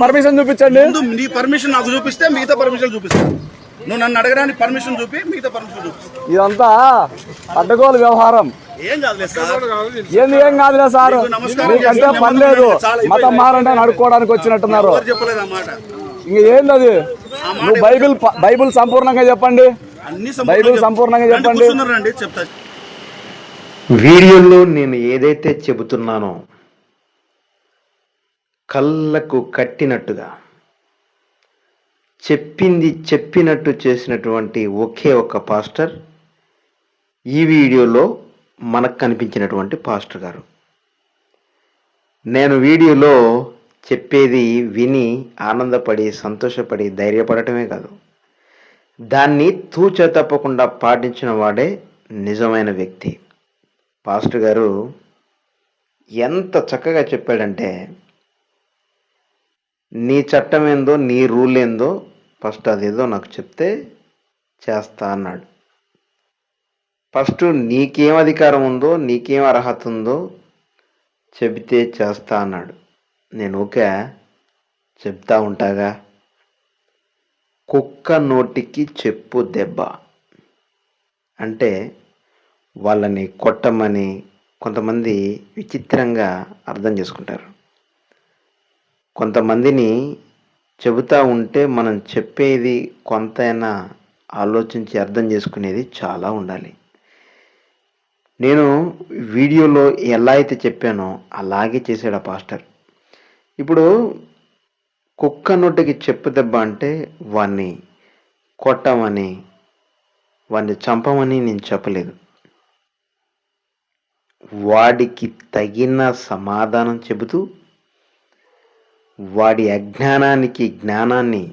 Permission చూపించండి. నీ permission నాకు చూపిస్తే మిగతా పర్మిషన్ చూపిస్తాను. నువ్వు నన్ను అడగడానికి పర్మిషన్ చూపి మిగతా పర్మిషన్ చూపిస్తాను. ఇదంతా అడ్డగోలు వ్యవహారం. ఏం కాదులే సార్, ఏం కాదులే సార్, మీకంటే పని లేదు. మతం మారంటే అడుక్కోవడానికి వచ్చినట్టున్నారు. చెప్పలేదు అన్నమాట. ఇంక ఏంది అది? నువ్వు బైబిల్ సంపూర్ణంగా చెప్పండి. బైబిల్ సంపూర్ణంగా చెప్పండి. చెప్తా. వీడియోలో నేను ఏదైతే చెబుతున్నానో కళ్ళకు కట్టినట్టుగా చెప్పింది చెప్పినట్టు చేసినటువంటి ఒకే ఒక పాస్టర్ ఈ వీడియోలో మనకు కనిపించినటువంటి పాస్టర్ గారు. నేను వీడియోలో చెప్పేది విని ఆనందపడి సంతోషపడి ధైర్యపడటమే కాదు, దాన్ని తూచ తప్పకుండా పాటించిన వాడే నిజమైన వ్యక్తి. పాస్టర్ గారు ఎంత చక్కగా చెప్పాడంటే, నీ చట్టం ఏందో నీ రూల్ ఏందో ఫస్ట్ అదేదో నాకు చెప్తే చేస్తా అన్నాడు. ఫస్ట్ నీకేం అధికారం ఉందో నీకేం అర్హత ఉందో చెబితే చేస్తా అన్నాడు. నేను ఓకే చెప్తా ఉంటాగా. కుక్క నోటికి చెప్పు దెబ్బ అంటే వాళ్ళని కొట్టమని కొంతమంది విచిత్రంగా అర్థం చేసుకుంటారు. కొంతమందిని చెబుతూ ఉంటే మనం చెప్పేది కొంతైనా ఆలోచించి అర్థం చేసుకునేది చాలా ఉండాలి. నేను వీడియోలో ఎలా అయితే చెప్పానో అలాగే చేశాడు ఆ పాస్టర్. ఇప్పుడు కుక్క నోటికి చెప్పు దెబ్బ అంటే వాణ్ణి కొట్టమని వాణ్ణి చంపమని నేను చెప్పలేదు. వాడికి తగిన సమాధానం చెబుతూ వాడి అజ్ఞానానికి జ్ఞానాన్ని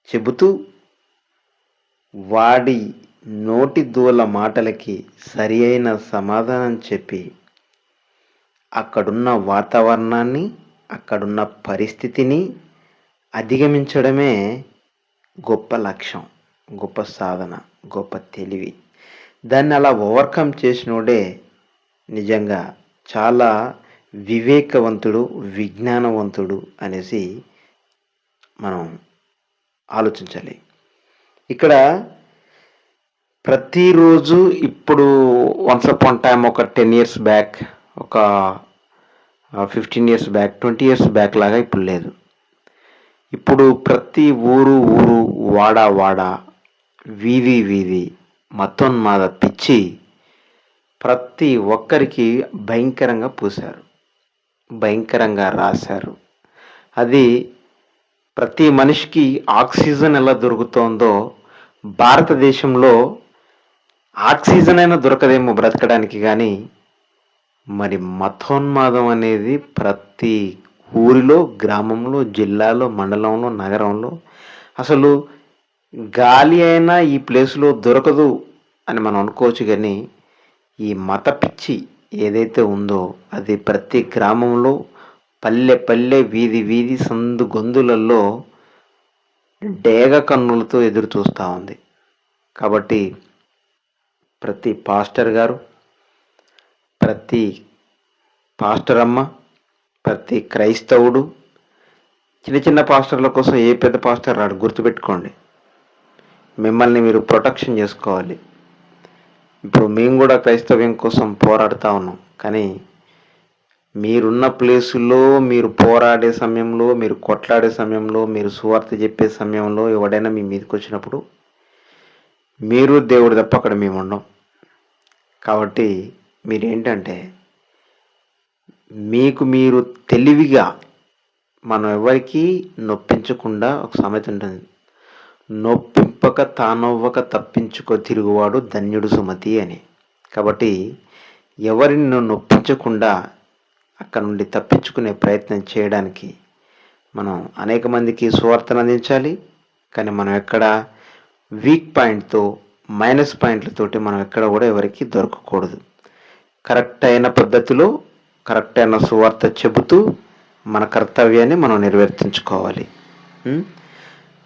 చెబుతూ వాడి నోటి దూల మాటలకి సరి అయిన సమాధానం చెప్పి అక్కడున్న వాతావరణాన్ని అక్కడున్న పరిస్థితిని అధిగమించడమే గొప్ప లక్ష్యం, గొప్ప సాధన, గొప్ప తెలివి. దాన్ని అలా ఓవర్కమ్ చేసినోడే నిజంగా చాలా వివేకవంతుడు, విజ్ఞానవంతుడు అనేసి మనం ఆలోచించాలి. ఇక్కడ ప్రతిరోజు ఇప్పుడు వన్స్ అపాన్ టైం ఒక 10 years బ్యాక్, ఒక 15 years బ్యాక్, 20 years బ్యాక్ లాగా ఇప్పుడు లేదు. ఇప్పుడు ప్రతి ఊరు వాడ వీధి మతోన్మాద పిచ్చి ప్రతి ఒక్కరికి భయంకరంగా పూశారు, భయంకరంగా రాశారు. అది ప్రతి మనిషికి ఆక్సిజన్ ఎలా దొరుకుతోందో భారతదేశంలో ఆక్సిజన్ అయినా దొరకదేమో బ్రతకడానికి, కానీ మరి మతోన్మాదం అనేది ప్రతి ఊరిలో, గ్రామంలో, జిల్లాలో, మండలంలో, నగరంలో అసలు గాలి అయినా ఈ ప్లేస్లో దొరకదు అని మనం అనుకోవచ్చు. కానీ ఈ మత పిచ్చి ఏదైతే ఉందో అది ప్రతి గ్రామంలో, పల్లె వీధి సందు గొంతులలో డేగ కన్నులతో ఎదురు చూస్తూ ఉంది. కాబట్టి ప్రతి పాస్టర్ గారు, ప్రతి పాస్టర్ అమ్మ, ప్రతి క్రైస్తవుడు చిన్న పాస్టర్ల కోసం ఏ పెద్ద పాస్టర్ రాడు, గుర్తుపెట్టుకోండి. మిమ్మల్ని మీరు ప్రొటెక్షన్ చేసుకోవాలి. ఇప్పుడు మేము కూడా క్రైస్తవ్యం కోసం పోరాడుతూ ఉన్నాం. కానీ మీరున్న ప్లేసుల్లో, మీరు పోరాడే సమయంలో, మీరు కొట్లాడే సమయంలో, మీరు సువార్త చెప్పే సమయంలో ఎవడైనా మీ మీదకి వచ్చినప్పుడు మీరు దేవుడు తప్ప అక్కడ మేము ఉండం. కాబట్టి మీరేంటంటే మీకు మీరు తెలివిగా, మనం ఎవరికి నొప్పించకుండా, ఒక సామెత ఉంటుంది, నొప్పింపక తానవ్వక తప్పించుకో తిరుగువాడు ధన్యుడు సుమతి అని. కాబట్టి ఎవరిని నొప్పించకుండా అక్కడ నుండి తప్పించుకునే ప్రయత్నం చేయడానికి మనం అనేక మందికి సువార్తను అందించాలి. కానీ మనం ఎక్కడ వీక్ పాయింట్తో, మైనస్ పాయింట్లతోటి మనం ఎక్కడ కూడా ఎవరికి దొరకకూడదు. కరెక్ట్ అయిన పద్ధతిలో కరెక్ట్ అయిన సువార్త చెబుతూ మన కర్తవ్యాన్ని మనం నిర్వర్తించుకోవాలి.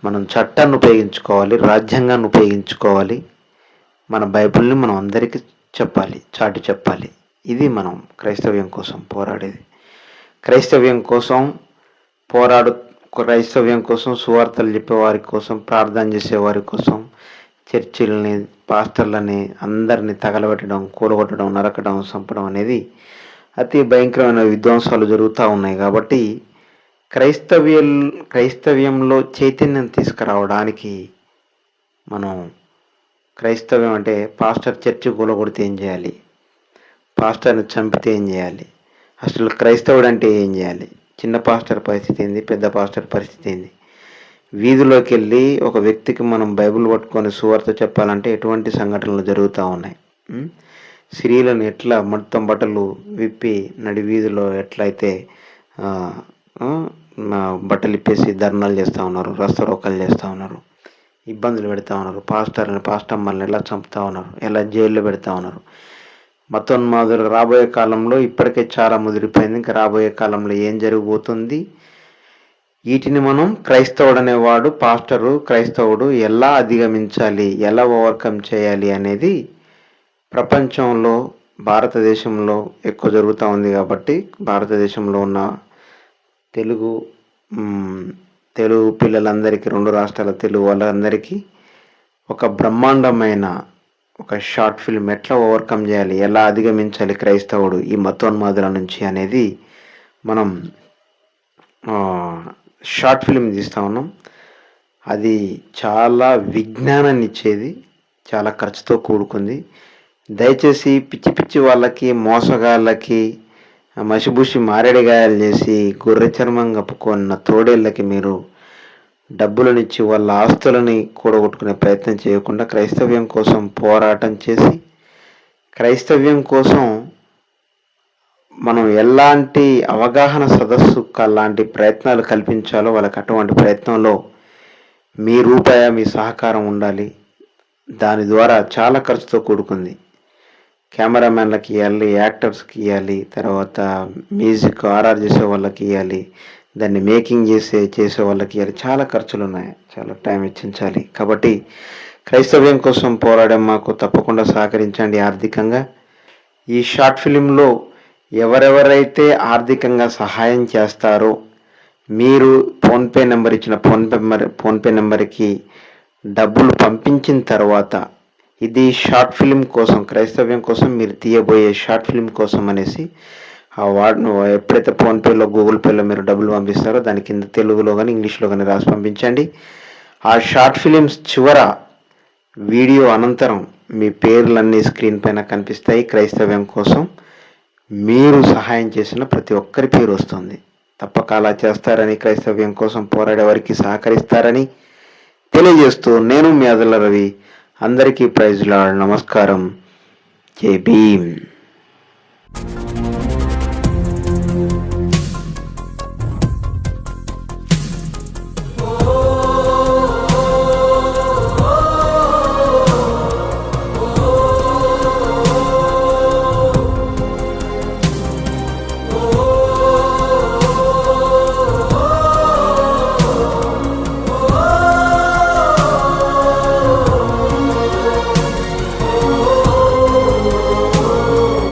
మనం చట్టాన్ని ఉపయోగించుకోవాలి, రాజ్యాంగాన్ని ఉపయోగించుకోవాలి, మన బైబిల్ని మనం అందరికీ చెప్పాలి, చాటి చెప్పాలి. ఇది మనం క్రైస్తవ్యం కోసం పోరాడేది. క్రైస్తవ్యం కోసం క్రైస్తవ్యం కోసం సువార్తలు చెప్పేవారి కోసం, ప్రార్థన చేసేవారి కోసం, చర్చిలని, పాస్టర్లని అందరినీ తగలబెట్టడం, కూలగొట్టడం, నరకడం, చంపడం అనేది అతి భయంకరమైన విధ్వంసాలు జరుగుతూ ఉన్నాయి. కాబట్టి క్రైస్తవ్యంలో చైతన్యం తీసుకురావడానికి మనం క్రైస్తవ్యం అంటే పాస్టర్ చర్చి కూలగొడితే ఏం చేయాలి, పాస్టర్ని చంపితే ఏం చేయాలి, అసలు క్రైస్తవుడు అంటే ఏం చేయాలి, చిన్న పాస్టర్ పరిస్థితి ఏంది, పెద్ద పాస్టర్ పరిస్థితి ఏంది, వీధిలోకి వెళ్ళి ఒక వ్యక్తికి మనం బైబిల్ పట్టుకొని సువార్త చెప్పాలంటే ఎటువంటి సంఘటనలు జరుగుతూ ఉన్నాయి. స్త్రీలను ఎట్లా మొత్తం బట్టలు విప్పి నడి వీధిలో ఎట్లయితే బట్టలు ఇప్పేసి ధర్నాలు చేస్తూ ఉన్నారు, రస్తరోకలు చేస్తూ ఉన్నారు, ఇబ్బందులు పెడతా ఉన్నారు, పాస్టమ్మల్ని ఎలా చంపుతా ఉన్నారు, ఎలా జైల్లో పెడతా ఉన్నారు. మతోన్మాదులు రాబోయే కాలంలో ఇప్పటికే చాలా ముదిరిపోయింది. ఇంకా రాబోయే కాలంలో ఏం జరగబోతుంది, వీటిని మనం క్రైస్తవుడు అనేవాడు, పాస్టరు క్రైస్తవుడు ఎలా అధిగమించాలి, ఎలా ఓవర్కమ్ చేయాలి అనేది ప్రపంచంలో భారతదేశంలో ఎక్కువ జరుగుతూ ఉంది. కాబట్టి భారతదేశంలో ఉన్న తెలుగు పిల్లలందరికీ, 2 రాష్ట్రాల తెలుగు వాళ్ళందరికీ ఒక బ్రహ్మాండమైన ఒక షార్ట్ ఫిల్మ్ ఎట్లా ఓవర్కమ్ చేయాలి, ఎలా అధిగమించాలి క్రైస్తవుడు ఈ మతోన్మాదుల నుంచి అనేది మనం షార్ట్ ఫిల్మ్ తీస్తూ ఉన్నాం. అది చాలా విజ్ఞానాన్ని ఇచ్చేది, చాలా ఖర్చుతో కూడుకుంది. దయచేసి పిచ్చి పిచ్చి వాళ్ళకి, మోసగాళ్ళకి, మసిబూసి మారేడుగాయలు చేసి గొర్రె చర్మం కప్పుకున్న తోడేళ్ళకి మీరు డబ్బులనిచ్చి వాళ్ళ ఆస్తులని కూడగొట్టుకునే ప్రయత్నం చేయకుండా క్రైస్తవ్యం కోసం పోరాటం చేసి, క్రైస్తవ్యం కోసం మనం ఎలాంటి అవగాహన సదస్సు లాంటి ప్రయత్నాలు కల్పించాలో వాళ్ళకి అటువంటి ప్రయత్నంలో మీ రూపాయి, మీ సహకారం ఉండాలి. దాని ద్వారా చాలా ఖర్చుతో కూడుకుంది. కెమెరామెన్లకి ఇవ్వాలి, యాక్టర్స్కి ఇవ్వాలి, తర్వాత మ్యూజిక్ ఆర్ఆర్ చేసే వాళ్ళకి ఇవ్వాలి, దాన్ని మేకింగ్ చేసే వాళ్ళకి ఇవ్వాలి. చాలా ఖర్చులు ఉన్నాయి, చాలా టైం వెచ్చించాలి. కాబట్టి క్రైస్తవ్యం కోసం పోరాడే మాకు తప్పకుండా సహకరించండి ఆర్థికంగా. ఈ షార్ట్ ఫిలింలో ఎవరెవరైతే ఆర్థికంగా సహాయం చేస్తారో మీరు ఫోన్పే నెంబర్ ఇచ్చిన ఫోన్పే నెంబర్కి డబ్బులు పంపించిన తర్వాత, ఇది షార్ట్ ఫిలిం కోసం, క్రైస్తవ్యం కోసం మీరు తీయబోయే షార్ట్ ఫిలిం కోసం అనేసి ఎప్పుడైతే ఫోన్పేలో, గూగుల్ పేలో మీరు డబ్బులు పంపిస్తారో దాని కింద తెలుగులో కానీ ఇంగ్లీష్లో కానీ రాసి పంపించండి. ఆ షార్ట్ ఫిలిమ్స్ చివర వీడియో అనంతరం మీ పేర్లన్నీ స్క్రీన్ పైన కనిపిస్తాయి. క్రైస్తవ్యం కోసం మీరు సహాయం చేసిన ప్రతి ఒక్కరి పేరు వస్తుంది. తప్పక అలా చేస్తారని, క్రైస్తవ్యం కోసం పోరాడే వారికి సహకరిస్తారని తెలియజేస్తూ నేను మీ అదల రవి. అందరికీ ప్రైజ్ లార్డ్. నమస్కారం. జై భీమ్.